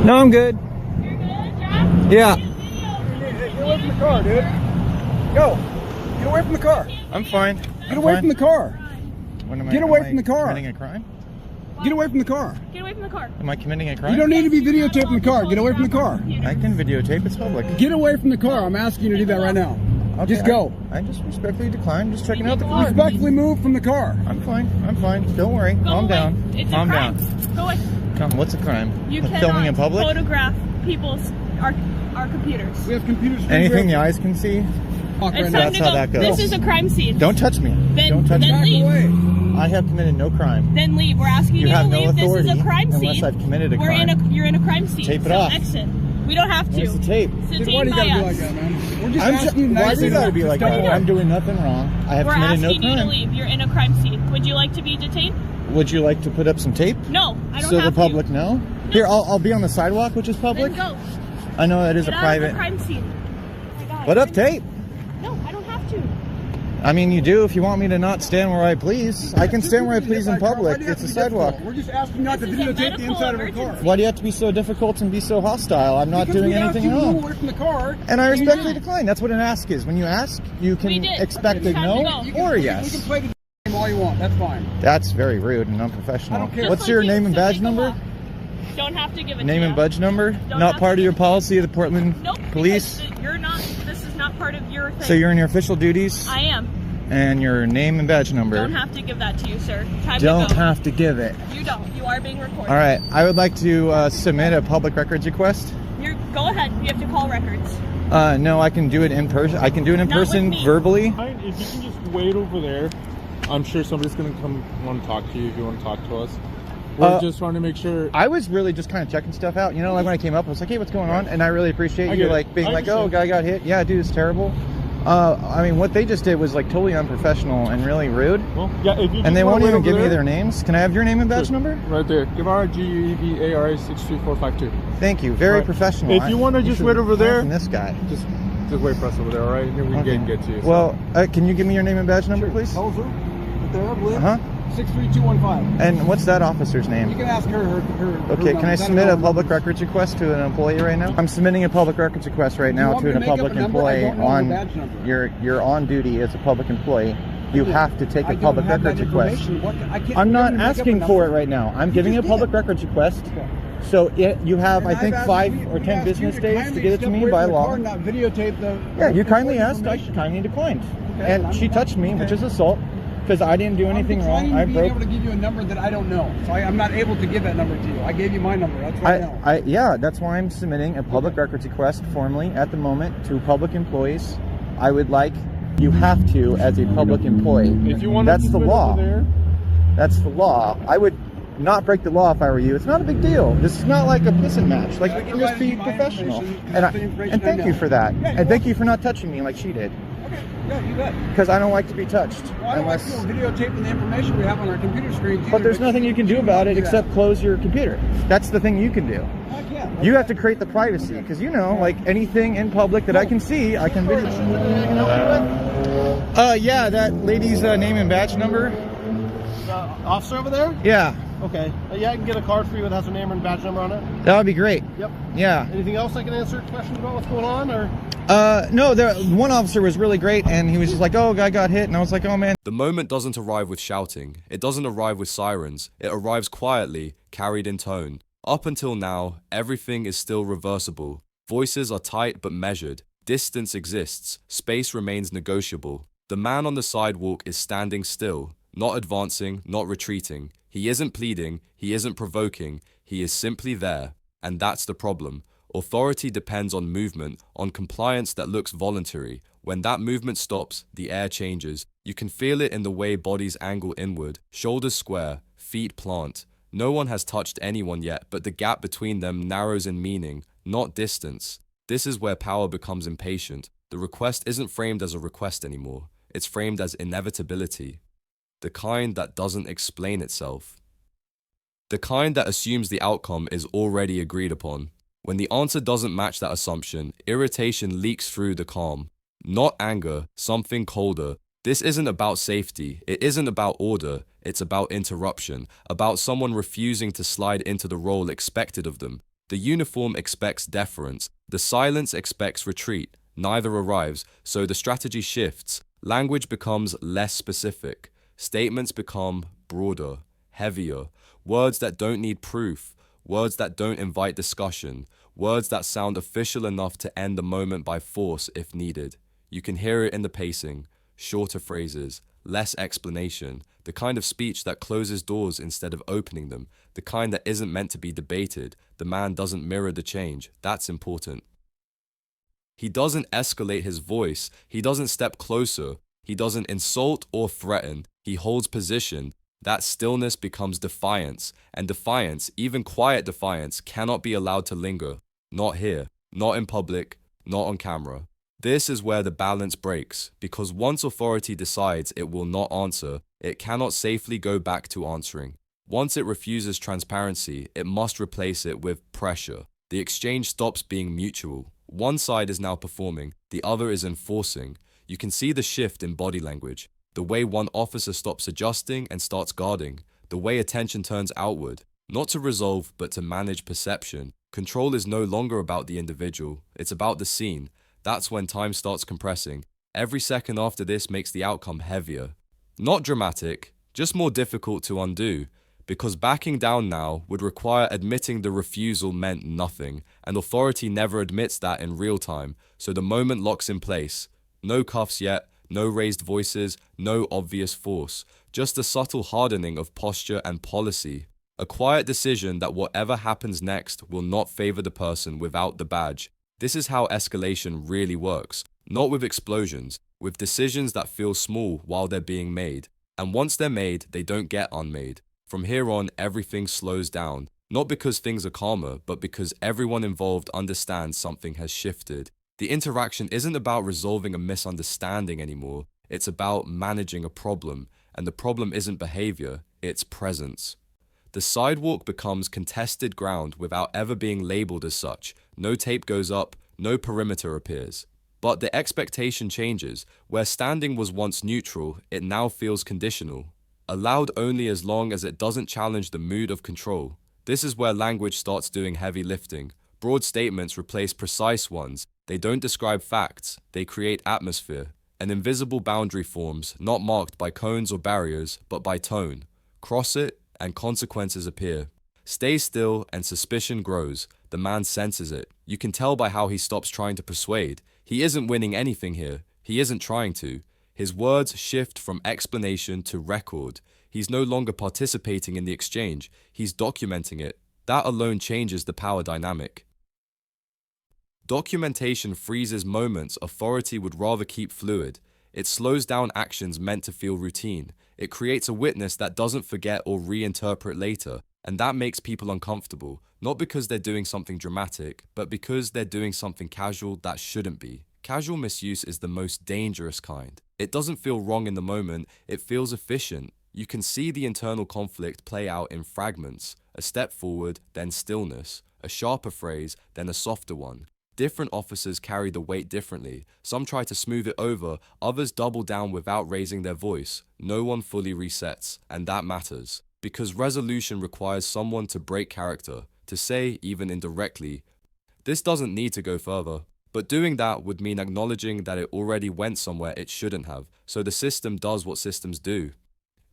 No, I'm good. You're good, Jack? Yeah. Get away from the car, dude. Go. Get away from the car. I'm fine. Get away from the car. Get away from the car. Committing a crime? Get away from the car. Get away from the car. Am I committing a crime? You don't need to be videotaping the car. Get away from the car. I can videotape. It's public. Get away from the car. I'm asking you to do that right now. Okay, Just go. I just respectfully decline. Just checking out the car. Respectfully move from the car. I'm fine. I'm fine. Don't worry. Go Calm away. down. It's Calm a crime. down. Go away. Come. What's a crime? You cannot Filming in public? photograph our computers. We have computers. Anything the eyes can see? Walk right It's now. time That's to how go. that goes. This is a crime scene. Don't touch me. Then- Don't touch then me. leave. Away. I have committed no crime. Then leave. We're asking you, You have to no leave. authority This is a crime scene. unless I've committed a You're crime. in a crime scene. Tape it so off. exit. We don't have to. Where's the tape? It's Dude, why do detained you by gotta be like us. that, man? We're just I'm asking you why nicely. do you gotta be like Just that? don't I'm worry. doing nothing wrong. I have We're committed no asking you to crime. leave. You're in a crime scene. Would you like to be detained? Would you like to put up some tape? No, I don't So the have public to. know? Here, I'll be on the sidewalk, which is public. Then go. I know that is Get a out private. of the crime scene. Oh my God. Put up tape. No, I don't have to. I mean, you do if you want me to not stand where I please. I can stand where I please in public. It's a sidewalk. We're just asking not to This is a videotape the medical inside of our car. emergency. Why do you have to be so difficult and be so hostile? I'm not Because doing we asked anything you to move wrong. away from the car. And I and you're respectfully not. decline. That's what an ask is. When you ask, you We can did. expect a It's time to no go. You can- or a We yes. can play the game all you want. That's fine. That's very rude and unprofessional. I don't care. What's Just your like you, name and so badge take a number? walk. Don't have to give it Name to and you. badge number? Don't Not have part to of your give it. policy of the Portland Nope. Police? Because you're not. This is not part of your thing. So you're in your official duties? I am. And your name and badge number? Don't have to give that to you, sir. Time Don't to go. have to give it. You don't. You are being recorded. All right. I would like to submit a public records request. Go ahead. You have to call records. No, I can do it in person. I can do it in Not with person me. verbally. Fine, if you can just wait over there, I'm sure somebody's gonna come want to talk to you if you want to talk to us. We're just trying to make sure. I was really just kind of checking stuff out. You know, like when I came up, I was like, hey, what's going on? And I really appreciate I you get it. like being I like, oh, understand. guy got hit. Yeah, dude, it's terrible. I mean, what they just did was like totally unprofessional and really rude. Well, yeah, if you And just they wanna won't wait even over give me there, their names. Can I have your name and badge Sure. number? right there. Guevara, GUEVARA 63452. Thank you. Very Right. professional. If you wanna just should wait over learn there- from this guy. Just wait for us over there, all right? And then we Okay. can get to you. so. Well, can you give me your name and badge number, please? Hauser, right there, I believe. Uh-huh. 63215. And what's that officer's name? You can ask her. Okay, can I number. submit a That'll public go. records request to an employee right now? I'm submitting a public records request right You now want me to to a make up public a number? I employee don't know the on badge number. you're on duty as a public employee. You have to take I a don't public have records that request. information. What- I can't- I'm you're not gonna make up a asking number. for it right now. I'm giving you a just public did. records request. Okay. So you have, And I think, I've asked 5 you- or we 10 asked you business days to kindly get it to step me away by from the law. car and not videotape the. Yeah, you kindly the asked, I information. kindly declined. Okay, And she touched me, which is assault, because I didn't do anything I'm wrong. declining I being broke. able to give you a number that I don't know, so I'm not able to give that number to you. I gave you my number. That's what I know. Yeah, that's why I'm submitting a public records request formally at the moment to public employees. I would like, you have to as a public employee. if you want That's to the wait law. over there, That's the law. I would not break the law if I were you. It's not a big deal. This is not like a pissing match. Like, we can just be professional. And thank you for that. Yeah, And thank you for not touching me like she did. Okay, yeah, you bet. Because I don't like to be touched. Well, I don't like people videotaping the information we have on our computer screens. But there's nothing you can do about it do except close your computer. That's the thing you can do. I can't. You have to create the privacy, because you know, like anything in public that I can see, I can video. Yeah, that lady's name and badge number. Officer over there? Yeah, Okay. Yeah, I can get a card for you that has a name and badge number on it. that would be great. Yep. Yeah. Anything else I can answer questions about what's going on, or? No, the one officer was really great, and he was just like, "Oh, a guy got hit," and I was like, "Oh man." The moment doesn't arrive with shouting, it doesn't arrive with sirens, it arrives quietly, carried in tone. Up until now, everything is still reversible. Voices are tight but measured. Distance exists, space remains negotiable. The man on the sidewalk is standing still, not advancing, not retreating. He isn't pleading, he isn't provoking, he is simply there. And that's the problem. Authority depends on movement, on compliance that looks voluntary. When that movement stops, the air changes. You can feel it in the way bodies angle inward, shoulders square, feet plant. No one has touched anyone yet, but the gap between them narrows in meaning, not distance. This is where power becomes impatient. The request isn't framed as a request anymore. It's framed as inevitability. The kind that doesn't explain itself. The kind that assumes the outcome is already agreed upon. When the answer doesn't match that assumption, irritation leaks through the calm. Not anger, something colder. This isn't about safety, it isn't about order, it's about interruption, about someone refusing to slide into the role expected of them. The uniform expects deference. The silence expects retreat. Neither arrives, so the strategy shifts. Language becomes less specific. Statements become broader, heavier. Words that don't need proof. Words that don't invite discussion. Words that sound official enough to end the moment by force if needed. You can hear it in the pacing. Shorter phrases, less explanation, the kind of speech that closes doors instead of opening them, the kind that isn't meant to be debated. The man doesn't mirror the change. That's important. He doesn't escalate his voice. He doesn't step closer. He doesn't insult or threaten. He holds position. That stillness becomes defiance, and defiance, even quiet defiance, cannot be allowed to linger. Not here, not in public, not on camera. This is where the balance breaks, because once authority decides it will not answer, it cannot safely go back to answering. Once it refuses transparency, it must replace it with pressure. The exchange stops being mutual. One side is now performing, the other is enforcing. You can see the shift in body language, the way one officer stops adjusting and starts guarding, the way attention turns outward, not to resolve but to manage perception. Control is no longer about the individual, it's about the scene. That's when time starts compressing. Every second after this makes the outcome heavier. Not dramatic, just more difficult to undo, because backing down now would require admitting the refusal meant nothing, and authority never admits that in real time, so the moment locks in place. No cuffs yet, no raised voices, no obvious force, just a subtle hardening of posture and policy. A quiet decision that whatever happens next will not favor the person without the badge. This is how escalation really works, not with explosions, with decisions that feel small while they're being made. And once they're made, they don't get unmade. From here on, everything slows down, not because things are calmer, but because everyone involved understands something has shifted. The interaction isn't about resolving a misunderstanding anymore, it's about managing a problem, and the problem isn't behavior, it's presence. The sidewalk becomes contested ground without ever being labeled as such. No tape goes up, no perimeter appears. But the expectation changes. Where standing was once neutral, it now feels conditional. Allowed only as long as it doesn't challenge the mood of control. This is where language starts doing heavy lifting. Broad statements replace precise ones. They don't describe facts, they create atmosphere. An invisible boundary forms, not marked by cones or barriers, but by tone. Cross it, and consequences appear. Stay still and suspicion grows. The man senses it. You can tell by how he stops trying to persuade. He isn't winning anything here. He isn't trying to. His words shift from explanation to record. He's no longer participating in the exchange. He's documenting it. That alone changes the power dynamic. Documentation freezes moments authority would rather keep fluid. It slows down actions meant to feel routine. It creates a witness that doesn't forget or reinterpret later, and that makes people uncomfortable, not because they're doing something dramatic, but because they're doing something casual that shouldn't be. Casual misuse is the most dangerous kind. It doesn't feel wrong in the moment, it feels efficient. You can see the internal conflict play out in fragments, a step forward, then stillness, a sharper phrase, then a softer one. Different officers carry the weight differently. Some try to smooth it over, others double down without raising their voice. No one fully resets, and that matters. Because resolution requires someone to break character, to say, even indirectly, this doesn't need to go further. But doing that would mean acknowledging that it already went somewhere it shouldn't have, so the system does what systems do.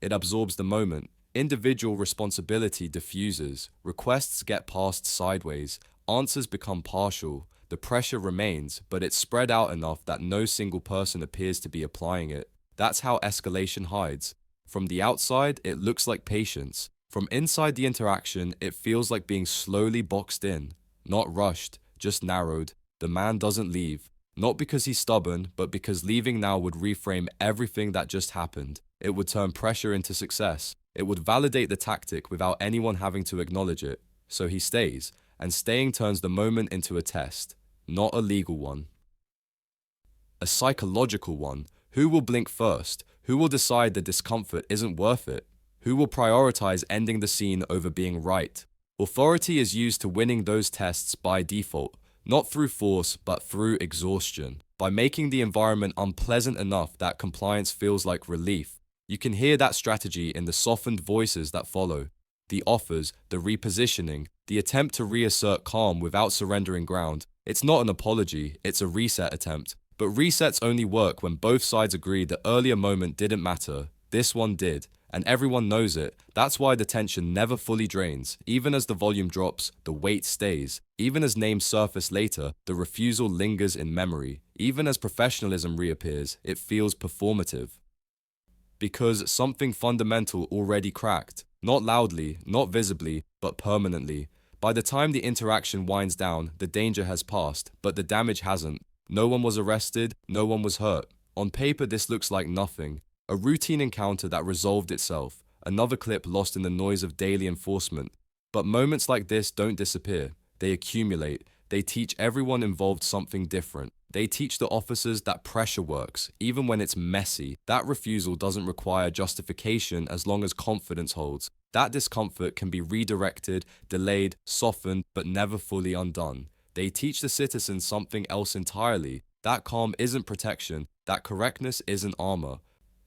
It absorbs the moment. Individual responsibility diffuses. Requests get passed sideways. Answers become partial. The pressure remains, but it's spread out enough that no single person appears to be applying it. That's how escalation hides. From the outside, it looks like patience. From inside the interaction, it feels like being slowly boxed in. Not rushed, just narrowed. The man doesn't leave. Not because he's stubborn, but because leaving now would reframe everything that just happened. It would turn pressure into success. It would validate the tactic without anyone having to acknowledge it. So he stays, and staying turns the moment into a test. Not a legal one. A psychological one. Who will blink first? Who will decide the discomfort isn't worth it? Who will prioritize ending the scene over being right? Authority is used to winning those tests by default, not through force, but through exhaustion. By making the environment unpleasant enough that compliance feels like relief. You can hear that strategy in the softened voices that follow. The offers, the repositioning, The attempt to reassert calm without surrendering ground. It's not an apology, it's a reset attempt. But resets only work when both sides agree the earlier moment didn't matter. This one did. And everyone knows it. That's why the tension never fully drains. Even as the volume drops, the weight stays. Even as names surface later, the refusal lingers in memory. Even as professionalism reappears, it feels performative. Because something fundamental already cracked. Not loudly, not visibly, but permanently. By the time the interaction winds down, the danger has passed, but the damage hasn't. No one was arrested, no one was hurt. On paper, this looks like nothing. A routine encounter that resolved itself, another clip lost in the noise of daily enforcement. But moments like this don't disappear. They accumulate. They teach everyone involved something different. They teach the officers that pressure works, even when it's messy. That refusal doesn't require justification as long as confidence holds. That discomfort can be redirected, delayed, softened, but never fully undone. They teach the citizens something else entirely. That calm isn't protection. That correctness isn't armor.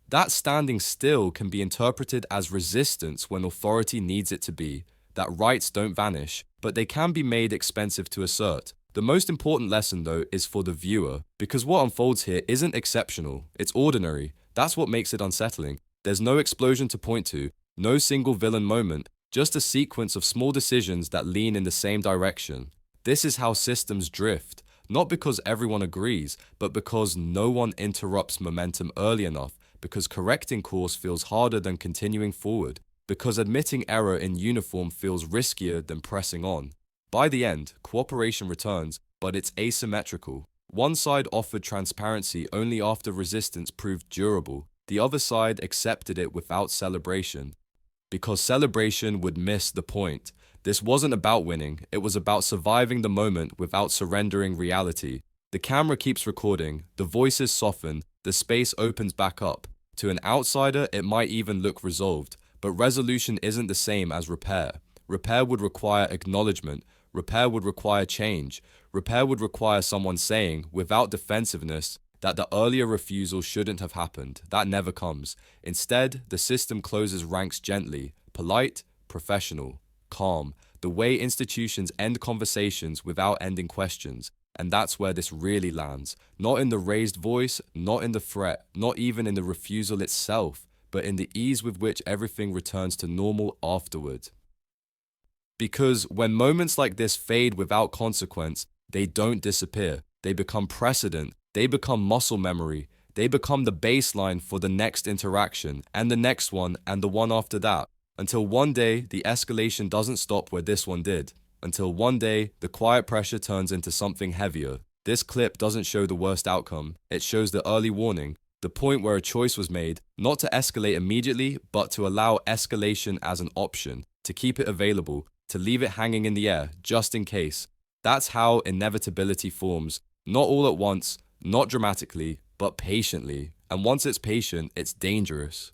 That standing still can be interpreted as resistance when authority needs it to be. That rights don't vanish, but they can be made expensive to assert. The most important lesson, though, is for the viewer, because what unfolds here isn't exceptional, it's ordinary. That's what makes it unsettling. There's no explosion to point to, no single villain moment, just a sequence of small decisions that lean in the same direction. This is how systems drift, not because everyone agrees, but because no one interrupts momentum early enough, because correcting course feels harder than continuing forward, because admitting error in uniform feels riskier than pressing on. By the end, cooperation returns, but it's asymmetrical. One side offered transparency only after resistance proved durable. The other side accepted it without celebration, because celebration would miss the point. This wasn't about winning, it was about surviving the moment without surrendering reality. The camera keeps recording, the voices soften, the space opens back up. To an outsider, it might even look resolved, but resolution isn't the same as repair. Repair would require acknowledgement. Repair would require change. Repair would require someone saying, without defensiveness, that the earlier refusal shouldn't have happened. That never comes. Instead, the system closes ranks gently, polite, professional, calm, the way institutions end conversations without ending questions. And that's where this really lands. Not in the raised voice, not in the threat, not even in the refusal itself, but in the ease with which everything returns to normal afterward. Because when moments like this fade without consequence, they don't disappear. They become precedent. They become muscle memory. They become the baseline for the next interaction, and the next one, and the one after that. Until one day, the escalation doesn't stop where this one did. Until one day, the quiet pressure turns into something heavier. This clip doesn't show the worst outcome. It shows the early warning, the point where a choice was made, not to escalate immediately, but to allow escalation as an option, to keep it available, to leave it hanging in the air, just in case. That's how inevitability forms. Not all at once, not dramatically, but patiently. And once it's patient, it's dangerous.